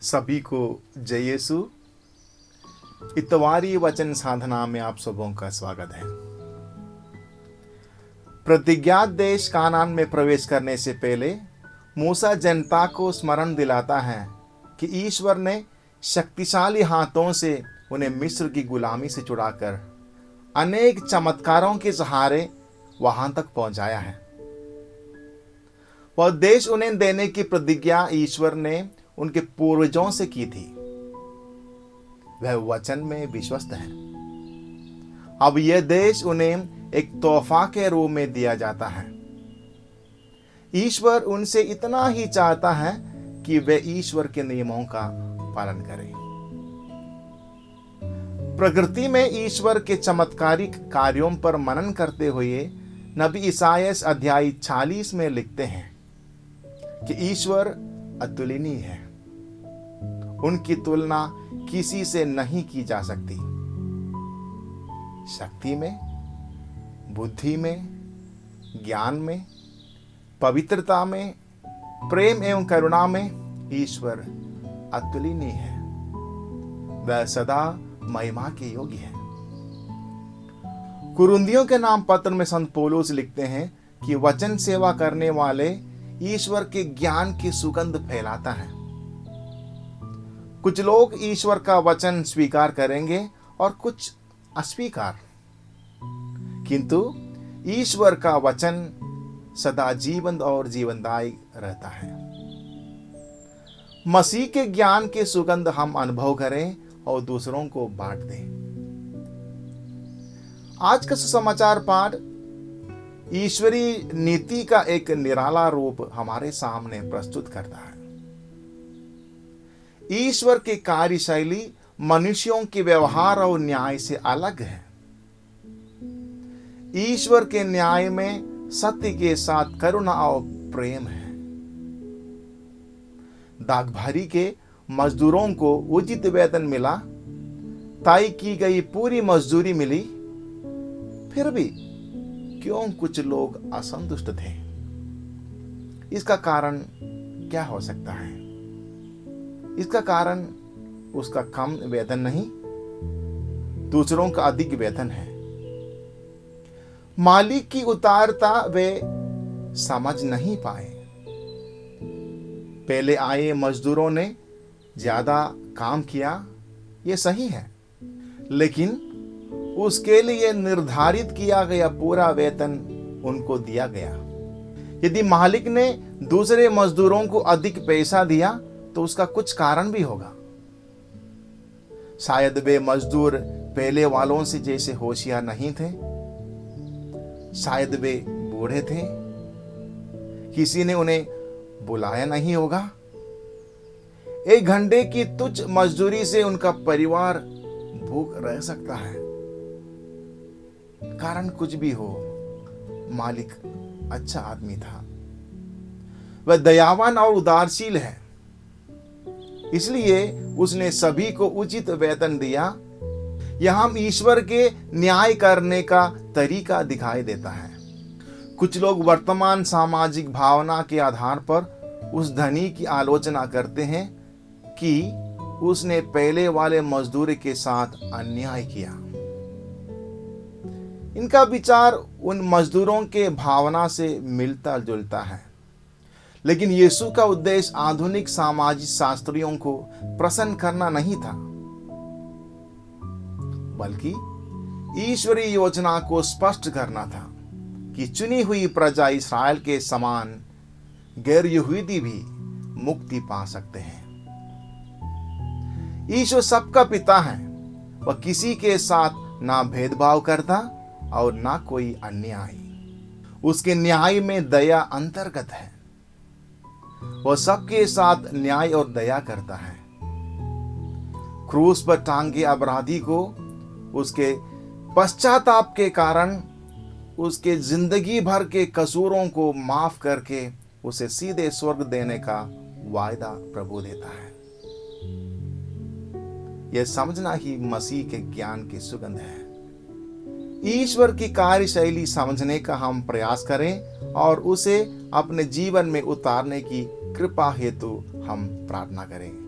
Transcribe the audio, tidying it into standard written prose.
सभी को जय यीशु। इतवारी वचन साधना में आप सबों का स्वागत है। प्रतिज्ञात देश कानान में प्रवेश करने से पहले मूसा जनता को स्मरण दिलाता है कि ईश्वर ने शक्तिशाली हाथों से उन्हें मिस्र की गुलामी से छुड़ाकर अनेक चमत्कारों के सहारे वहां तक पहुंचाया है। वह देश उन्हें देने की प्रतिज्ञा ईश्वर ने उनके पूर्वजों से की थी। वह वचन में विश्वस्त है। अब यह देश उन्हें एक तोहफा के रूप में दिया जाता है। ईश्वर उनसे इतना ही चाहता है कि वे ईश्वर के नियमों का पालन करें। प्रकृति में ईश्वर के चमत्कारिक कार्यों पर मनन करते हुए नबी ईसायाह अध्याय 40 में लिखते हैं कि ईश्वर अतुलनीय है, उनकी तुलना किसी से नहीं की जा सकती। शक्ति में, बुद्धि में, ज्ञान में, पवित्रता में, प्रेम एवं करुणा में ईश्वर अतुलनीय है। वह सदा महिमा के योग्य है। कुरिन्थियों के नाम पत्र में संत पौलुस लिखते हैं कि वचन सेवा करने वाले ईश्वर के ज्ञान की सुगंध फैलाता है। कुछ लोग ईश्वर का वचन स्वीकार करेंगे और कुछ अस्वीकार, किंतु ईश्वर का वचन सदा जीवंत और जीवनदायी रहता है। मसीह के ज्ञान की सुगंध हम अनुभव करें और दूसरों को बांट दें। आज का सुसमाचार पाठ ईश्वरीय नीति का एक निराला रूप हमारे सामने प्रस्तुत करता है। ईश्वर की कार्यशैली मनुष्यों के व्यवहार और न्याय से अलग है। ईश्वर के न्याय में सत्य के साथ करुणा और प्रेम है। दागभारी के मजदूरों को उचित वेतन मिला, तय की गई पूरी मजदूरी मिली, फिर भी क्यों कुछ लोग असंतुष्ट थे? इसका कारण क्या हो सकता है? इसका कारण उसका कम वेतन नहीं, दूसरों का अधिक वेतन है। मालिक की उदारता वे समझ नहीं पाए। पहले आए मजदूरों ने ज्यादा काम किया, ये सही है, लेकिन उसके लिए निर्धारित किया गया पूरा वेतन उनको दिया गया। यदि मालिक ने दूसरे मजदूरों को अधिक पैसा दिया तो उसका कुछ कारण भी होगा। शायद वे मजदूर पहले वालों से जैसे होशियार नहीं थे, शायद वे बूढ़े थे, किसी ने उन्हें बुलाया नहीं होगा। 1 घंटे की तुच्छ मजदूरी से उनका परिवार भूख रह सकता है। कारण कुछ भी हो, मालिक अच्छा आदमी था। वह दयावान और उदारशील है, इसलिए उसने सभी को उचित वेतन दिया। यहां ईश्वर के न्याय करने का तरीका दिखाई देता है। कुछ लोग वर्तमान सामाजिक भावना के आधार पर उस धनी की आलोचना करते हैं कि उसने पहले वाले मजदूर के साथ अन्याय किया। इनका विचार उन मजदूरों के भावना से मिलता जुलता है, लेकिन यीशु का उद्देश्य आधुनिक सामाजिक शास्त्रियों को प्रसन्न करना नहीं था, बल्कि ईश्वरीय योजना को स्पष्ट करना था कि चुनी हुई प्रजा इस्राएल के समान गैर यहूदी भी मुक्ति पा सकते हैं। ईश्वर सबका पिता है। वह किसी के साथ ना भेदभाव करता और ना कोई अन्याय। उसके न्याय में दया अंतर्गत है। वह सबके साथ न्याय और दया करता है। क्रूस पर टांगे अपराधी को उसके पश्चाताप के कारण उसके जिंदगी भर के कसूरों को माफ करके उसे सीधे स्वर्ग देने का वायदा प्रभु देता है। यह समझना ही मसीह के ज्ञान की सुगंध है। ईश्वर की कार्यशैली समझने का हम प्रयास करें और उसे अपने जीवन में उतारने की कृपा हेतु हम प्रार्थना करें।